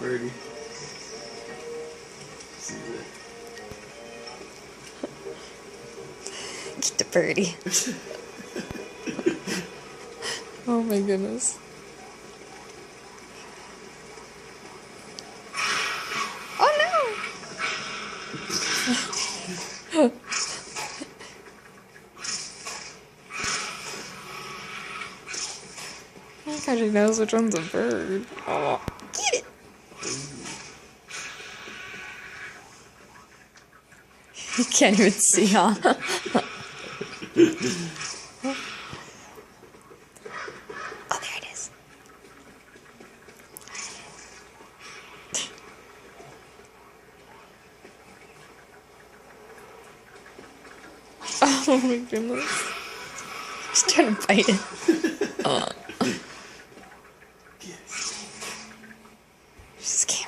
birdie. See Get the birdie. Oh my goodness. Oh no! Oh my god, he knows which one's a bird. Oh, get it! You can't even see, huh? Oh, there it is. Oh my goodness. He's trying to bite it. She's scared.